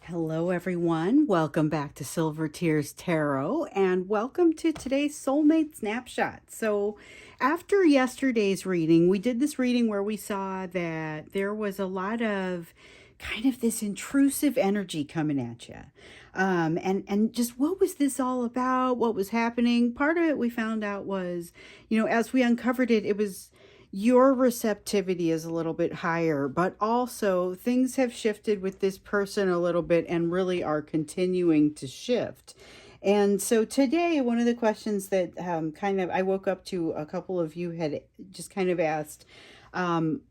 Hello, everyone. Welcome back to Silver Tears Tarot, and welcome to today's Soulmate Snapshot. So, after yesterday's reading, we did this reading where we saw that there was a lot of kind of this intrusive energy coming at you. And just what was this all about? What was happening? Part of it we found out was, as we uncovered it, it was your receptivity is a little bit higher, but also things have shifted with this person a little bit and really are continuing to shift. And so today, one of the questions that kind of I woke up to, a couple of you had just kind of asked, um,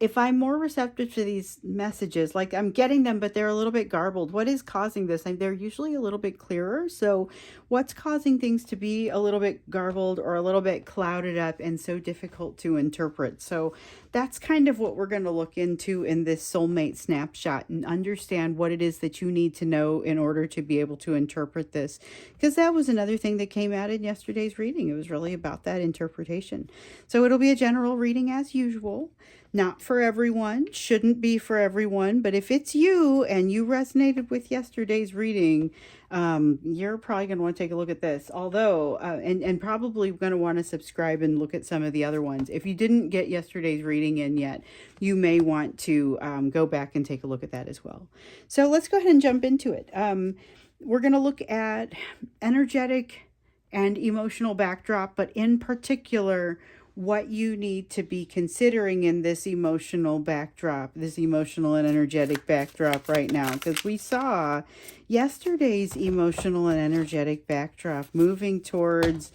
if I'm more receptive to these messages, like I'm getting them, but they're a little bit garbled. What is causing this? And they're usually a little bit clearer. So, what's causing things to be a little bit garbled or a little bit clouded up and so difficult to interpret? So, that's kind of what we're going to look into in this soulmate snapshot and understand what it is that you need to know in order to be able to interpret this. Because that was another thing that came out in yesterday's reading. It was really about that interpretation. So, it'll be a general reading as usual. Not for everyone, shouldn't be for everyone, but if it's you and you resonated with yesterday's reading, you're probably going to want to take a look at this. Although, and probably going to want to subscribe and look at some of the other ones. If you didn't get yesterday's reading in yet, you may want to go back and take a look at that as well. So let's go ahead and jump into it. We're going to look at energetic and emotional backdrop, but in particular, what you need to be considering in this emotional backdrop, this emotional and energetic backdrop right now. Because we saw yesterday's emotional and energetic backdrop moving towards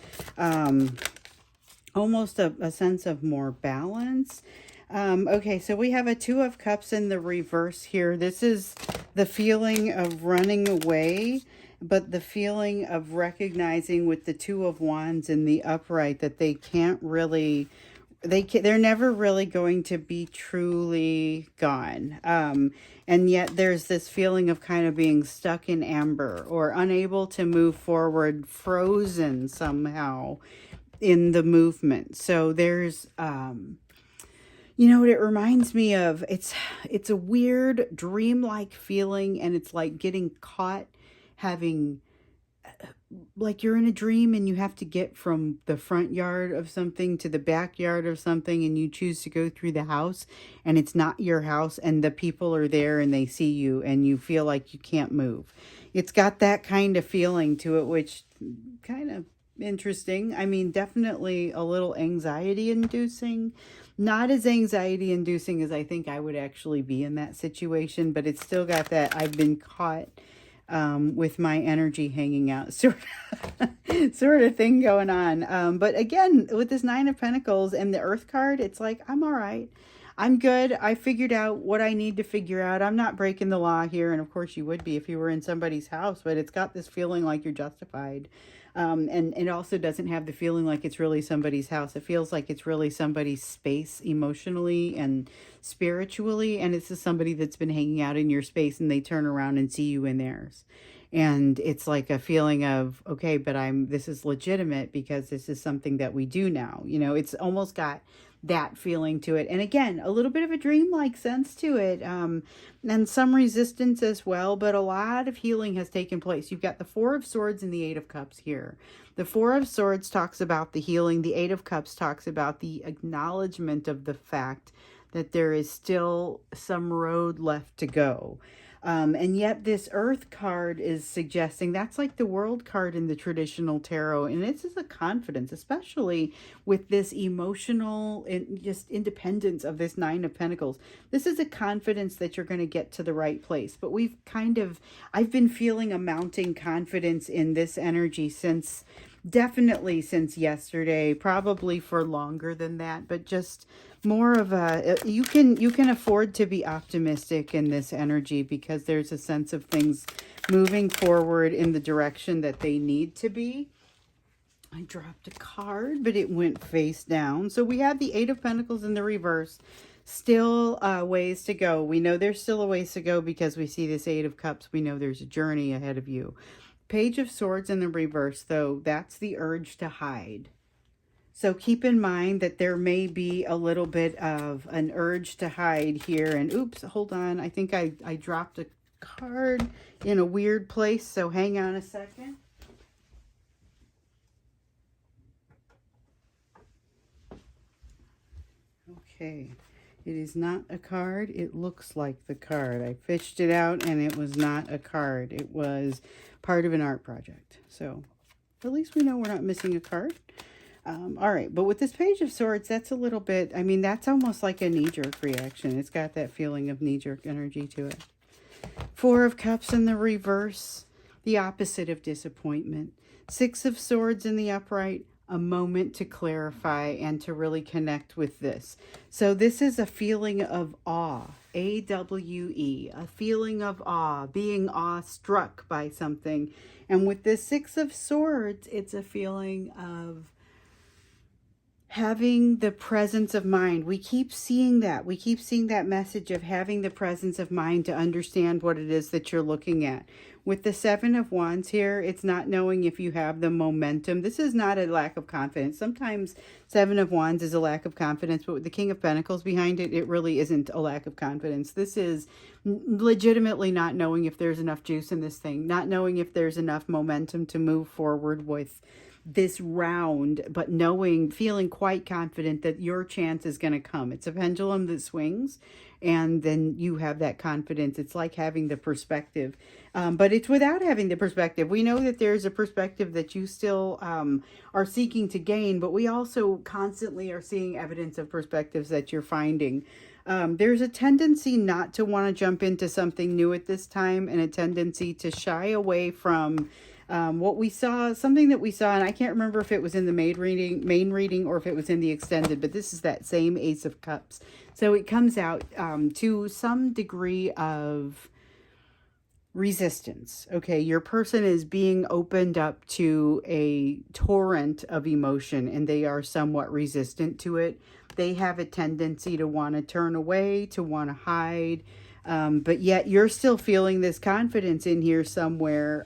almost a sense of more balance. Okay, so we have a Two of Cups in the reverse here. This is the feeling of running away, but the feeling of recognizing with the Two of Wands in the upright that they can't really, they're never really going to be truly gone. And yet there's this feeling of kind of being stuck in amber or unable to move forward, frozen somehow in the movement. So there's what it reminds me of, it's a weird dreamlike feeling, and it's like getting caught having, like you're in a dream and you have to get from the front yard of something to the backyard of something, and you choose to go through the house and it's not your house and the people are there and they see you and you feel like you can't move. It's got that kind of feeling to it, which kind of interesting. I mean, definitely a little anxiety inducing. Not as anxiety inducing as I think I would actually be in that situation, but it's still got that I've been caught with my energy hanging out sort of thing going on. But again, with this Nine of Pentacles and the Earth card, it's like, I'm all right. I'm good. I figured out what I need to figure out. I'm not breaking the law here. And of course you would be if you were in somebody's house, but it's got this feeling like you're justified. And it also doesn't have the feeling like it's really somebody's house. It feels like it's really somebody's space emotionally and spiritually. And it's just somebody that's been hanging out in your space and they turn around and see you in theirs. And it's like a feeling of, okay, but this is legitimate because this is something that we do now. It's almost got that feeling to it. And again, a little bit of a dreamlike sense to it, and some resistance as well, but a lot of healing has taken place. You've got the Four of Swords and the Eight of Cups here. The Four of Swords talks about the healing. The Eight of Cups talks about the acknowledgement of the fact that there is still some road left to go. And yet this Earth card is suggesting that's like the World card in the traditional tarot. And this is a confidence, especially with this emotional and just independence of this Nine of Pentacles. This is a confidence that you're going to get to the right place. But I've been feeling a mounting confidence in this energy definitely since yesterday, probably for longer than that, but just more of you can afford to be optimistic in this energy because there's a sense of things moving forward in the direction that they need to be. I dropped a card, but it went face down. So we have the Eight of Pentacles in the reverse. Still ways to go. We know there's still a ways to go because we see this Eight of Cups. We know there's a journey ahead of you. Page of Swords in the reverse, though, that's the urge to hide. So keep in mind that there may be a little bit of an urge to hide here. And oops, hold on. I think I dropped card in a weird place, so hang on a second. Okay, it is not a card. It looks like the card. I fished it out and it was not a card. It was part of an art project. So at least we know we're not missing a card. All right, but with this Page of Swords, that's a little bit, I mean, that's almost like a knee-jerk reaction. It's got that feeling of knee-jerk energy to it. Four of Cups in the reverse, the opposite of disappointment. Six of Swords in the upright, a moment to clarify and to really connect with this. So this is a feeling of awe, A-W-E, a feeling of awe, being awestruck by something. And with this Six of Swords, it's a feeling of having the presence of mind. We keep seeing that. We keep seeing that message of having the presence of mind to understand what it is that you're looking at. With the Seven of Wands here, it's not knowing if you have the momentum. This is not a lack of confidence. Sometimes Seven of Wands is a lack of confidence, but with the King of Pentacles behind it, it really isn't a lack of confidence. This is legitimately not knowing if there's enough juice in this thing, not knowing if there's enough momentum to move forward with this round, but knowing, feeling quite confident that your chance is going to come. It's a pendulum that swings, and then you have that confidence. It's like having the perspective, but it's without having the perspective. We know that there's a perspective that you still are seeking to gain, but we also constantly are seeing evidence of perspectives that you're finding. There's a tendency not to want to jump into something new at this time, and a tendency to shy away from what we saw, something that we saw, and I can't remember if it was in the main reading or if it was in the extended, but this is that same Ace of Cups. So it comes out to some degree of resistance. Okay, your person is being opened up to a torrent of emotion, and they are somewhat resistant to it. They have a tendency to want to turn away, to want to hide. But yet you're still feeling this confidence in here somewhere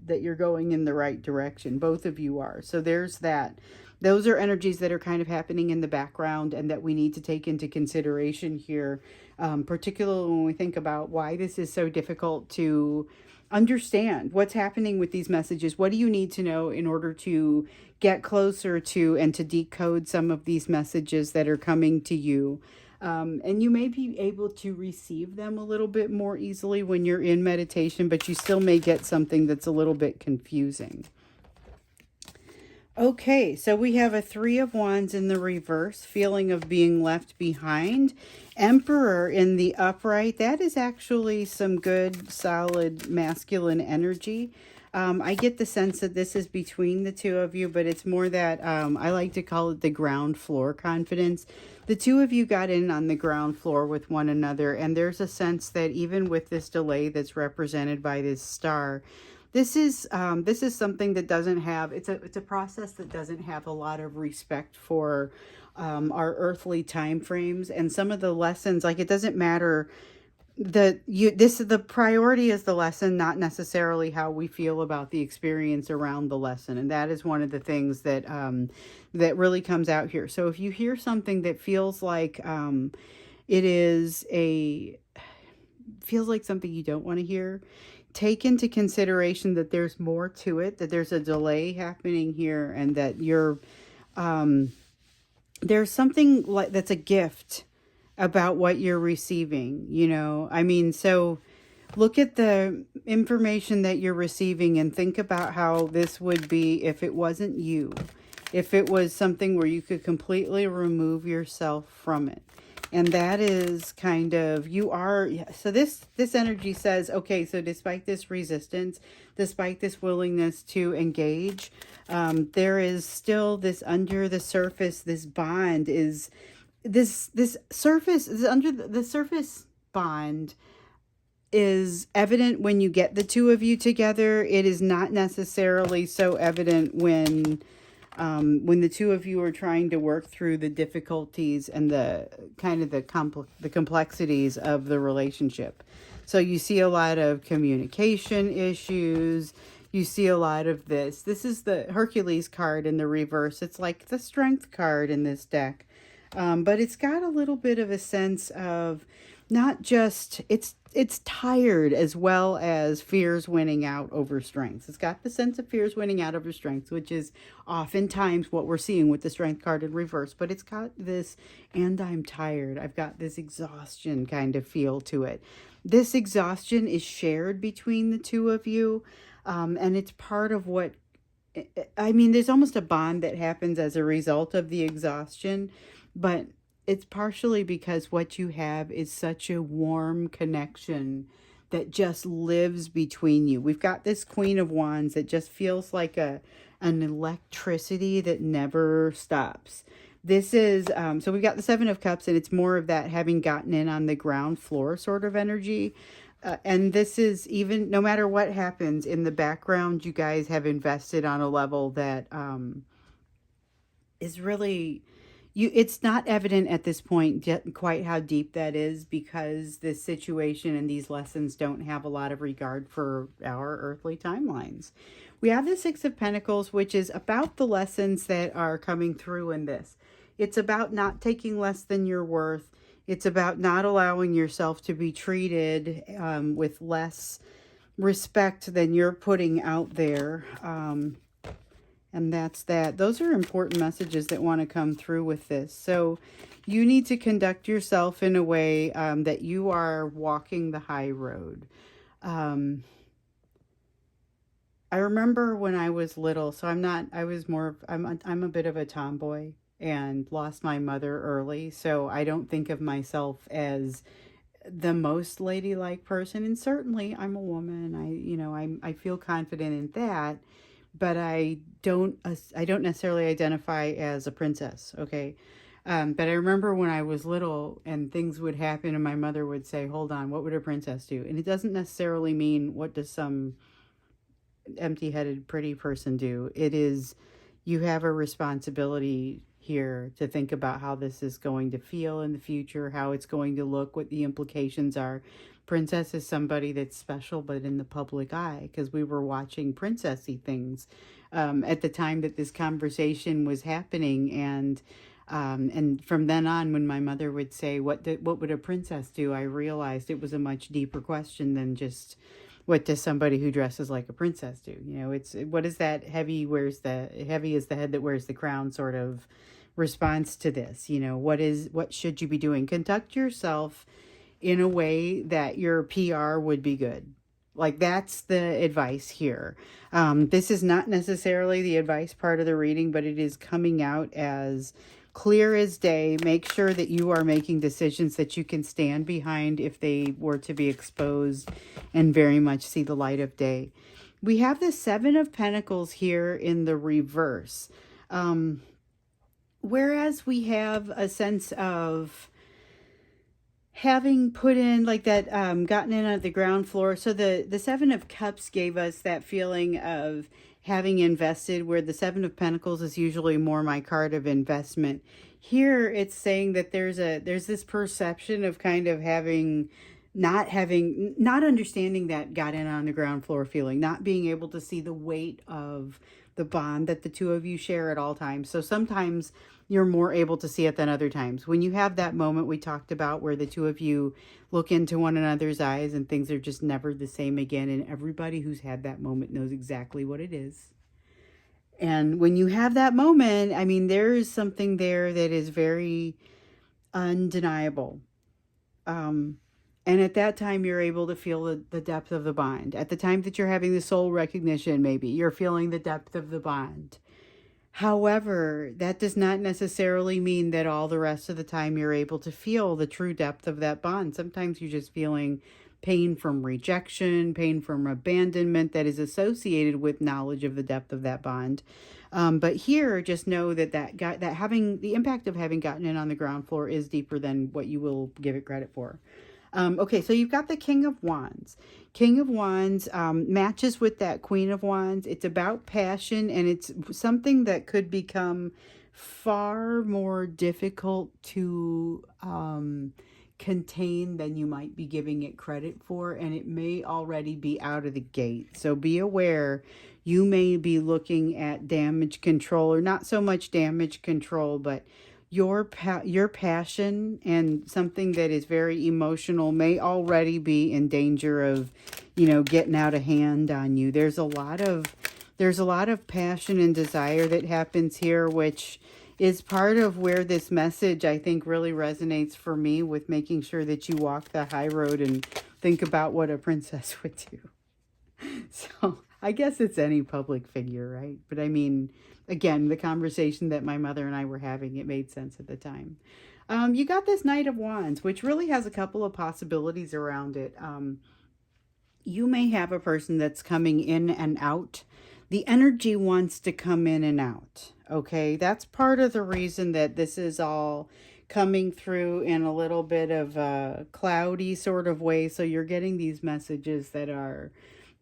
that you're going in the right direction. Both of you are. So there's that. Those are energies that are kind of happening in the background and that we need to take into consideration here, particularly when we think about why this is so difficult to understand. What's happening with these messages? What do you need to know in order to get closer to and to decode some of these messages that are coming to you? And you may be able to receive them a little bit more easily when you're in meditation, but you still may get something that's a little bit confusing. Okay, so we have a Three of Wands in the reverse, feeling of being left behind. Emperor in the upright. That is actually some good, solid, masculine energy. I get the sense that this is between the two of you, but it's more that I like to call it the ground floor confidence. The two of you got in on the ground floor with one another, and there's a sense that even with this delay that's represented by this star, this is something that doesn't have, it's a process that doesn't have a lot of respect for our earthly time frames, and some of the lessons, like, it doesn't matter the priority is the lesson, not necessarily how we feel about the experience around the lesson. And that is one of the things that that really comes out here. So if you hear something that feels like feels like something you don't want to hear, take into consideration that there's more to it, that there's a delay happening here, and that you're there's something like that's a gift about what you're receiving, you know. I mean, so look at the information that you're receiving and think about how this would be if it wasn't you, if it was something where you could completely remove yourself from it. And that is kind of, you are, so this energy says, okay, so despite this resistance, despite this willingness to engage, there is still this under the surface, this bond is, this surface is under the surface bond is evident when you get the two of you together. It is not necessarily so evident when the two of you are trying to work through the difficulties and the kind of the complexities of the relationship. So you see a lot of communication issues. You see a lot of this. This is the Hercules card in the reverse. It's like the strength card in this deck. But it's got a little bit of a sense of not just, it's it's tired as well as fears winning out over strengths. It's got the sense of fears winning out over strengths, which is oftentimes what we're seeing with the strength card in reverse. But it's got this, and I'm tired. I've got this exhaustion kind of feel to it. This exhaustion is shared between the two of you, and it's part of what I mean, there's almost a bond that happens as a result of the exhaustion, but it's partially because what you have is such a warm connection that just lives between you. We've got this Queen of Wands that just feels like an electricity that never stops. This is, so we've got the Seven of Cups, and it's more of that having gotten in on the ground floor sort of energy. And this is even, no matter what happens in the background, you guys have invested on a level that is really, it's not evident at this point yet quite how deep that is, because this situation and these lessons don't have a lot of regard for our earthly timelines. We have the Six of Pentacles, which is about the lessons that are coming through in this. It's about not taking less than you're worth. It's about not allowing yourself to be treated with less respect than you're putting out there. And that's that. Those are important messages that want to come through with this. So you need to conduct yourself in a way that you are walking the high road. I remember when I was little, so I'm a bit of a tomboy and lost my mother early. So I don't think of myself as the most ladylike person. And certainly I'm a woman. I feel confident in that. But I don't necessarily identify as a princess, okay? But I remember when I was little and things would happen and my mother would say, hold on, what would a princess do? And it doesn't necessarily mean what does some empty-headed pretty person do. It is, you have a responsibility here to think about how this is going to feel in the future, how it's going to look, what the implications are. Princess is somebody that's special, but in the public eye, because we were watching princessy things at the time that this conversation was happening, and from then on, when my mother would say, "What would a princess do?" I realized it was a much deeper question than just what does somebody who dresses like a princess do. It's what is that heavy is the head that wears the crown sort of response to this. What should you be doing? Conduct yourself in a way that your PR would be good. Like, that's the advice here. This is not necessarily the advice part of the reading, but it is coming out as clear as day. Make sure that you are making decisions that you can stand behind if they were to be exposed and very much see the light of day. We have the Seven of Pentacles here in the reverse. Whereas we have a sense of having put in like that, gotten in at the ground floor. So the Seven of Cups gave us that feeling of having invested, where the Seven of Pentacles is usually more my card of investment. Here it's saying that there's this perception of kind of not understanding that got in on the ground floor feeling, not being able to see the weight of the bond that the two of you share at all times. So sometimes you're more able to see it than other times. When you have that moment we talked about where the two of you look into one another's eyes and things are just never the same again, and everybody who's had that moment knows exactly what it is. And when you have that moment, I mean, there is something there that is very undeniable. And at that time, you're able to feel the depth of the bond. At the time that you're having the soul recognition, maybe, you're feeling the depth of the bond. However, that does not necessarily mean that all the rest of the time you're able to feel the true depth of that bond. Sometimes you're just feeling pain from rejection, pain from abandonment that is associated with knowledge of the depth of that bond. But here, just know that having the impact of having gotten in on the ground floor is deeper than what you will give it credit for. Okay, so you've got the King of Wands. King of Wands matches with that Queen of Wands. It's about passion, and it's something that could become far more difficult to contain than you might be giving it credit for, and it may already be out of the gate. So be aware, you may be looking at damage control, or not so much damage control, but your passion and something that is very emotional may already be in danger of, getting out of hand on you. There's a lot of passion and desire that happens here, which is part of where this message, I think, really resonates for me, with making sure that you walk the high road and think about what a princess would do. So I guess it's any public figure, right? But I mean, again, the conversation that my mother and I were having, it made sense at the time. You got this Knight of Wands, which really has a couple of possibilities around it. You may have a person that's coming in and out. The energy wants to come in and out. Okay, that's part of the reason that this is all coming through in a little bit of a cloudy sort of way. So you're getting these messages that are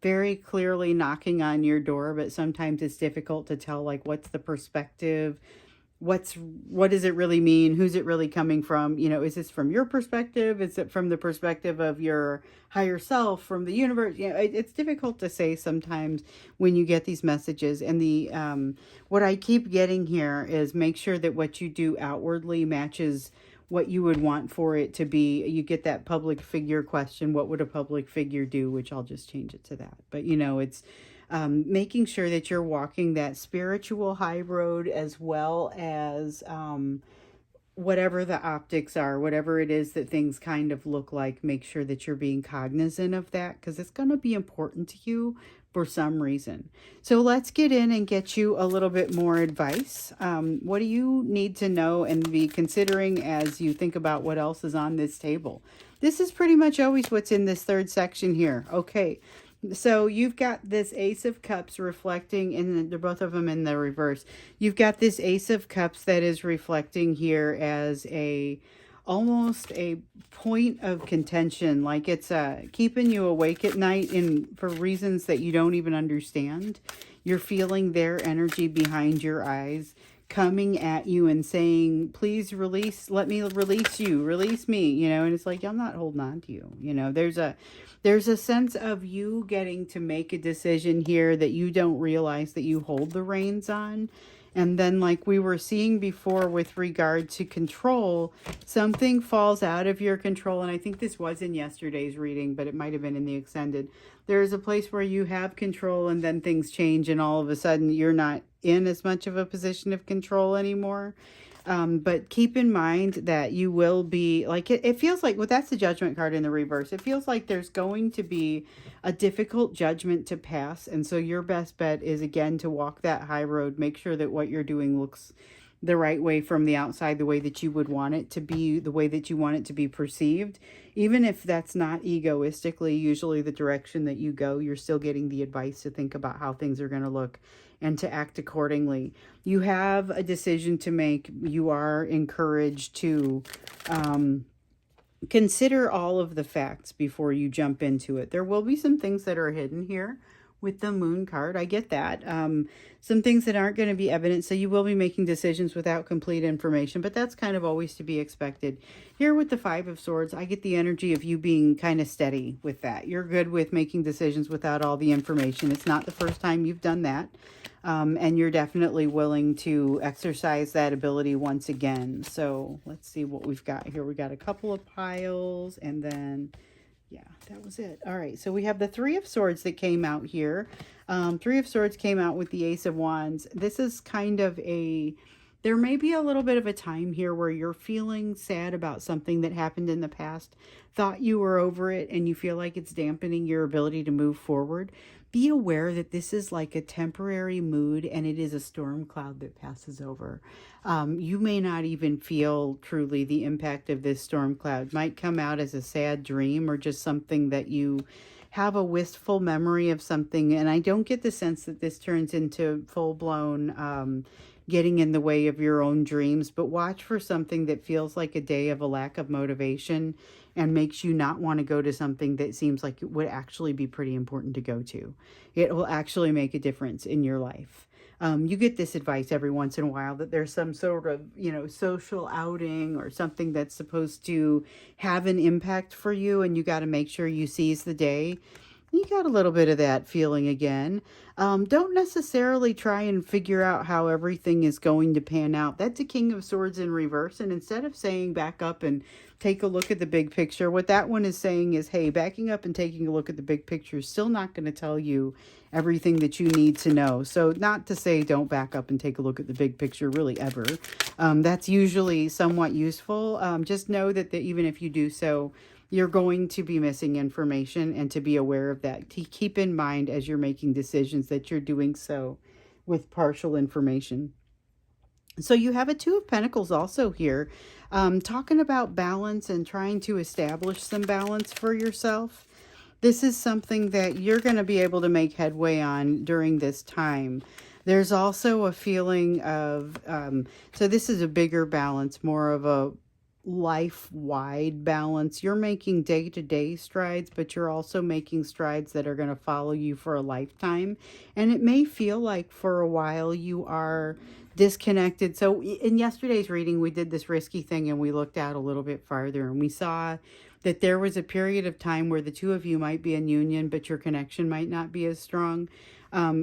very clearly knocking on your door, but sometimes it's difficult to tell, like, what's the perspective, what does it really mean, who's it really coming from, is this from your perspective, is it from the perspective of your higher self, from the universe. It's difficult to say sometimes when you get these messages. And the what I keep getting here is, make sure that what you do outwardly matches what you would want for it to be. You get that public figure question, what would a public figure do, which I'll just change it to that. But it's making sure that you're walking that spiritual high road, as well as whatever the optics are, whatever it is that things kind of look like. Make sure that you're being cognizant of that, because it's going to be important to you for some reason. So let's get in and get you a little bit more advice. What do you need to know and be considering as you think about what else is on this table? This is pretty much always what's in this third section here. Okay. So you've got this Ace of Cups reflecting, and they're both of them in the reverse. You've got this Ace of Cups that is reflecting here as almost a point of contention, like it's keeping you awake at night for reasons that you don't even understand. You're feeling their energy behind your eyes coming at you and saying, please let me release you, release me, and it's like, I'm not holding on to you. There's a sense of you getting to make a decision here that you don't realize that you hold the reins on. And then, like we were seeing before with regard to control, something falls out of your control. And I think this was in yesterday's reading, but it might have been in the extended. There is a place where you have control, and then things change, and all of a sudden you're not in as much of a position of control anymore. But keep in mind that you will be, like, it feels like, well, that's the Judgment card in the reverse. It feels like there's going to be a difficult judgment to pass. And so your best bet is, again, to walk that high road. Make sure that what you're doing looks the right way from the outside, the way that you would want it to be, the way that you want it to be perceived. Even if that's not egoistically usually the direction that you go, you're still getting the advice to think about how things are going to look and to act accordingly. You have a decision to make. You are encouraged to consider all of the facts before you jump into it. There will be some things that are hidden here with the Moon card. I get that. Some things that aren't going to be evident. So you will be making decisions without complete information, but that's kind of always to be expected. Here with the Five of Swords, I get the energy of you being kind of steady with that. You're good with making decisions without all the information. It's not the first time you've done that. And you're definitely willing to exercise that ability once again. So let's see what we've got here. We got a couple of piles, and then, yeah, that was it. All right, so we have the Three of Swords that came out here. Three of Swords came out with the Ace of Wands. This is kind of there may be a little bit of a time here where you're feeling sad about something that happened in the past, thought you were over it, and you feel like it's dampening your ability to move forward. Be aware that this is like a temporary mood, and it is a storm cloud that passes over. You may not even feel truly the impact of this storm cloud. It might come out as a sad dream, or just something that you have a wistful memory of something. And I don't get the sense that this turns into full-blown getting in the way of your own dreams, but watch for something that feels like a day of a lack of motivation and makes you not want to go to something that seems like it would actually be pretty important to go to. It will actually make a difference in your life. You get this advice every once in a while that there's some sort of, social outing or something that's supposed to have an impact for you, and you got to make sure you seize the day. You got a little bit of that feeling again. Don't necessarily try and figure out how everything is going to pan out. That's a King of Swords in reverse. And instead of saying back up and take a look at the big picture, what that one is saying is, hey, backing up and taking a look at the big picture is still not going to tell you everything that you need to know. So not to say don't back up and take a look at the big picture really ever. That's usually somewhat useful. Just know that even if you do so, you're going to be missing information, and to be aware of that. To keep in mind as you're making decisions that you're doing so with partial information. So you have a Two of Pentacles also here, talking about balance and trying to establish some balance for yourself. This is something that you're going to be able to make headway on during this time. There's also a feeling of, so this is a bigger balance, more of a life-wide balance. You're making day-to-day strides, but you're also making strides that are going to follow you for a lifetime. And it may feel like for a while you are disconnected. So in yesterday's reading, we did this risky thing and we looked out a little bit farther, and we saw that there was a period of time where the two of you might be in union, but your connection might not be as strong.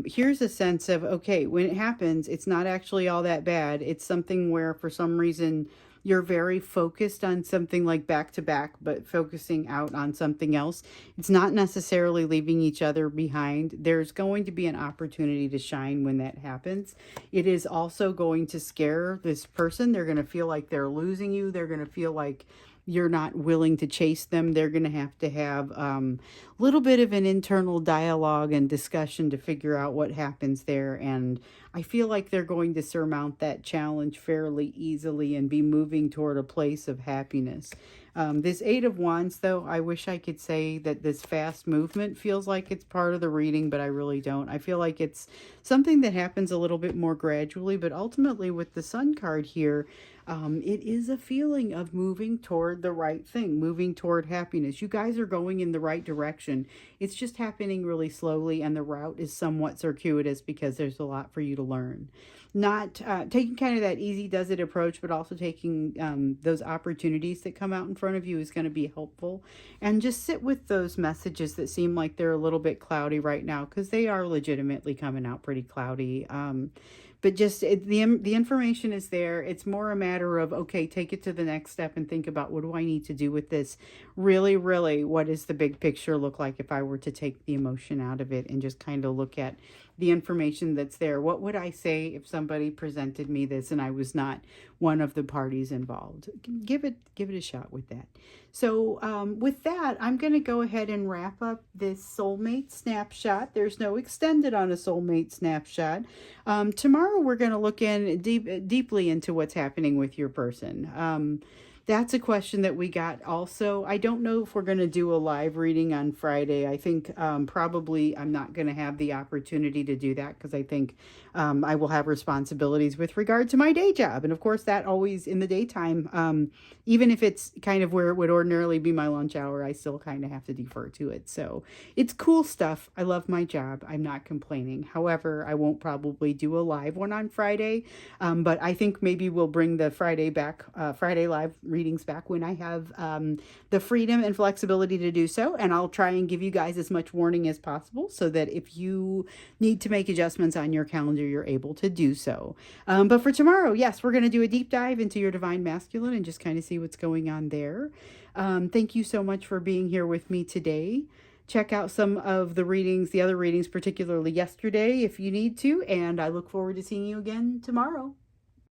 Here's a sense of, okay, when it happens, it's not actually all that bad. It's something where for some reason you're very focused on something like back to back, but focusing out on something else. It's not necessarily leaving each other behind. There's going to be an opportunity to shine when that happens. It is also going to scare this person. They're going to feel like they're losing you. They're going to feel like you're not willing to chase them. They're going to have a little bit of an internal dialogue and discussion to figure out what happens there. And I feel like they're going to surmount that challenge fairly easily and be moving toward a place of happiness. This Eight of Wands, though, I wish I could say that this fast movement feels like it's part of the reading, but I really don't. I feel like it's something that happens a little bit more gradually, but ultimately with the Sun card here, it is a feeling of moving toward the right thing, moving toward happiness. You guys are going in the right direction. It's just happening really slowly, and the route is somewhat circuitous because there's a lot for you to learn. Not taking kind of that easy does it approach, but also taking those opportunities that come out in front of you is going to be helpful. And just sit with those messages that seem like they're a little bit cloudy right now, because they are legitimately coming out pretty cloudy. But just the information is there. It's more a matter of, okay, take it to the next step and think about, what do I need to do with this? Really, really, what does the big picture look like if I were to take the emotion out of it and just kind of look at the information that's there? What would I say if somebody presented me this and I was not one of the parties involved? Give it a shot with that. So with that, I'm going to go ahead and wrap up this soulmate snapshot. There's no extended on a soulmate snapshot. Tomorrow we're going to look in deeply into what's happening with your person. That's a question that we got also. I don't know if we're going to do a live reading on Friday. I think probably I'm not going to have the opportunity to do that, because I think I will have responsibilities with regard to my day job. And of course, that always in the daytime, even if it's kind of where it would ordinarily be my lunch hour, I still kind of have to defer to it. So it's cool stuff. I love my job. I'm not complaining. However, I won't probably do a live one on Friday. But I think maybe we'll bring the Friday live readings back when I have the freedom and flexibility to do so. And I'll try and give you guys as much warning as possible, so that if you need to make adjustments on your calendar, you're able to do so. But for tomorrow, yes, we're going to do a deep dive into your Divine Masculine and just kind of see what's going on there. Thank you so much for being here with me today. Check out some of the readings, the other readings, particularly yesterday, if you need to. And I look forward to seeing you again tomorrow.